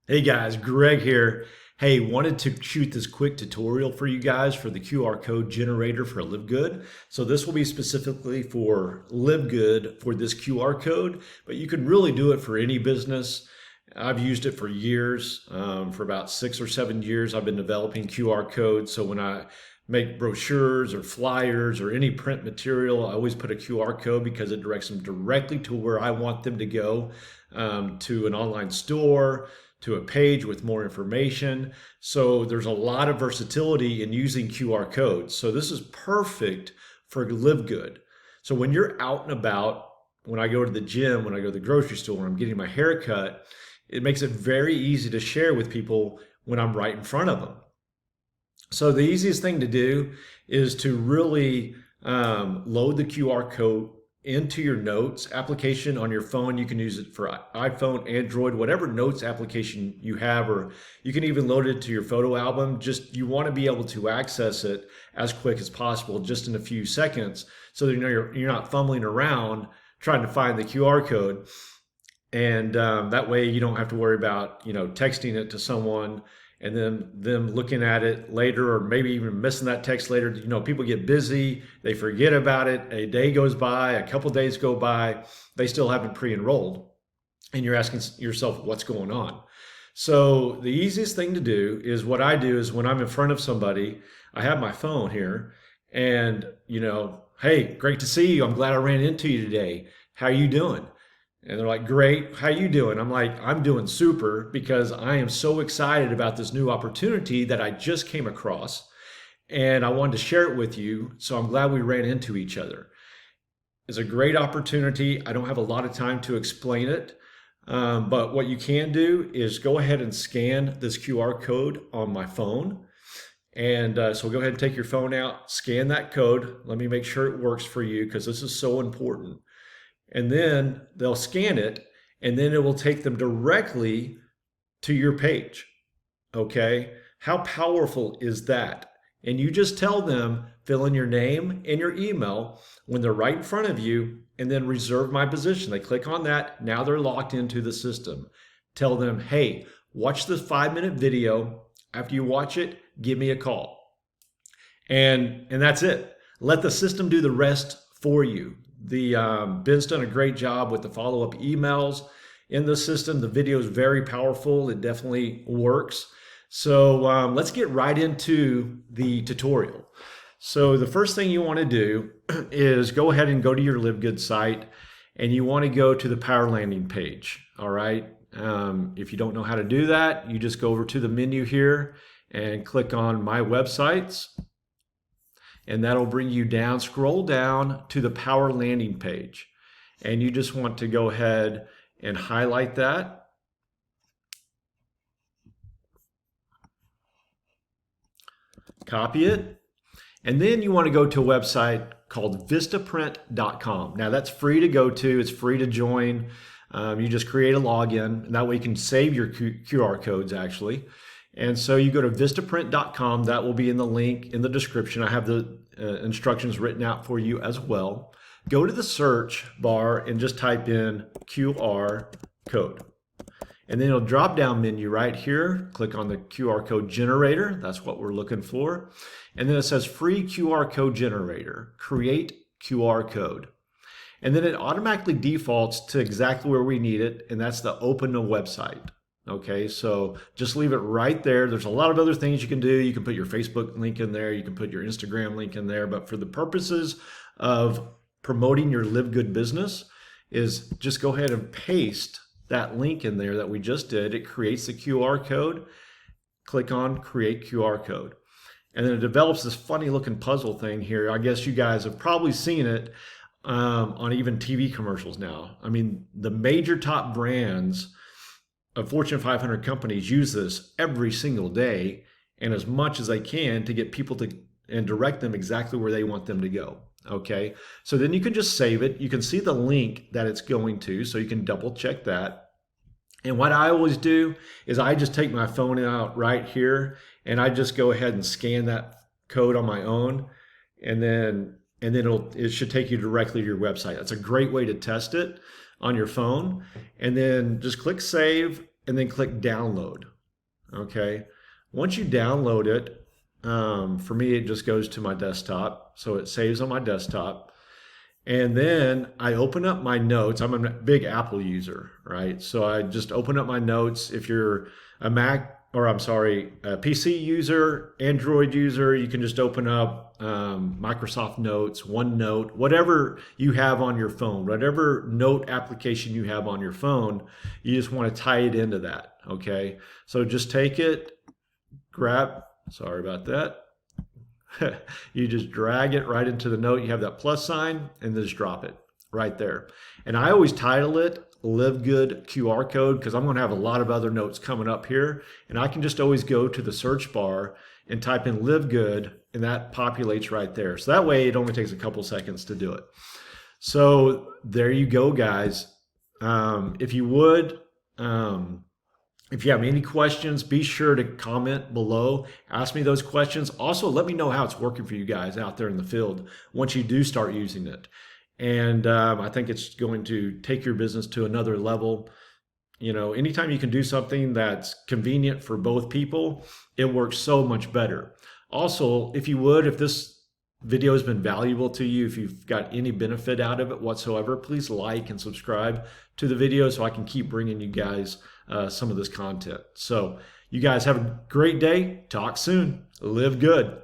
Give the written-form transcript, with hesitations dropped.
Hey guys, Greg here. Hey, wanted to shoot this quick tutorial for you guys for the QR code generator for LiveGood. So this will be specifically for LiveGood for this QR code, but you can really do it for any business. I've used it for years. For about 6 or 7 years, I've been developing QR codes. So when I make brochures or flyers or any print material, I always put a QR code because it directs them directly to where I want them to go, to an online store, to a page with more information. So there's a lot of versatility in using QR codes. So this is perfect for LiveGood. So when you're out and about, when I go to the gym, when I go to the grocery store, when I'm getting my hair cut, it makes it very easy to share with people when I'm right in front of them. So the easiest thing to do is to really load the QR code into your notes application on your phone. You can use it for iPhone, Android, whatever notes application you have, or you can even load it to your photo album. Just you want to be able to access it as quick as possible, just in a few seconds, so that you're not fumbling around trying to find the QR code. And that way you don't have to worry about texting it to someone and then them looking at it later, or maybe even missing that text later. People get busy, they forget about it. A day goes by, a couple days go by, they still haven't pre-enrolled, and you're asking yourself what's going on. So the easiest thing to do is, what I do is, when I'm in front of somebody, I have my phone here, and hey, great to see you, I'm glad I ran into you today, how are you doing? And they're like, great, how you doing? I'm like, I'm doing super, because I am so excited about this new opportunity that I just came across, and I wanted to share it with you. So I'm glad we ran into each other. It's a great opportunity. I don't have a lot of time to explain it, but what you can do is go ahead and scan this QR code on my phone. And so go ahead and take your phone out, scan that code. Let me make sure it works for you, because this is so important. And then they'll scan it, and then it will take them directly to your page. Okay, how powerful is that? And you just tell them, fill in your name and your email when they're right in front of you, and then reserve my position. They click on that. Now they're locked into the system. Tell them, hey, watch this 5-minute video. After you watch it, give me a call. And that's it. Let the system do the rest for you. Ben's done a great job with the follow-up emails in the system. The video is very powerful. It definitely works. So let's get right into the tutorial. So the first thing you want to do is go ahead and go to your LiveGood site, and you want to go to the Power Landing page. All right. If you don't know how to do that, you just go over to the menu here and click on My Websites. And that'll bring you down, scroll down to the Power Landing page. And you just want to go ahead and highlight that. Copy it. And then you want to go to a website called vistaprint.com. Now that's free to go to, it's free to join. You just create a login, and that way you can save your QR codes actually. And so you go to vistaprint.com. That will be in the link in the description. I have the instructions written out for you as well. Go to the search bar and just type in QR code. And then it'll drop down menu right here. Click on the QR code generator. That's what we're looking for. And then it says free QR code generator, create QR code. And then it automatically defaults to exactly where we need it. And that's the open a website. Okay, so just leave it right there. There's a lot of other things you can do. You can put your Facebook link in there. You can put your Instagram link in there. But for the purposes of promoting your LiveGood business, is just go ahead and paste that link in there that we just did. It creates the QR code. Click on Create QR Code. And then it develops this funny looking puzzle thing here. I guess you guys have probably seen it on even TV commercials now. I mean, the major top brands of Fortune 500 companies use this every single day, and as much as they can, to get people to and direct them exactly where they want them to go. Okay, so then you can just save it. You can see the link that it's going to, so you can double check that. And what I always do is I just take my phone out right here, and I just go ahead and scan that code on my own, and then it should take you directly to your website. That's a great way to test it on your phone. And then just click save, and then click download. Okay. Once you download it, for me, it just goes to my desktop. So it saves on my desktop. And then I open up my notes. I'm a big Apple user, right? So I just open up my notes. If you're a a PC user, Android user, you can just open up Microsoft Notes, OneNote, whatever you have on your phone, whatever note application you have on your phone, you just want to tie it into that, okay? So just take it, sorry about that. You just drag it right into the note. You have that plus sign and just drop it right there. And I always title it LiveGood QR code because I'm going to have a lot of other notes coming up here. And I can just always go to the search bar and type in LiveGood and that populates right there. So that way it only takes a couple seconds to do it. So there you go, guys. If you would, if you have any questions, be sure to comment below. Ask me those questions. Also, let me know how it's working for you guys out there in the field once you do start using it. And I think it's going to take your business to another level. You know, anytime you can do something that's convenient for both people, it works so much better. Also, if you would, if this video has been valuable to you, if you've got any benefit out of it whatsoever, please like and subscribe to the video so I can keep bringing you guys some of this content. So you guys have a great day. Talk soon. Live good.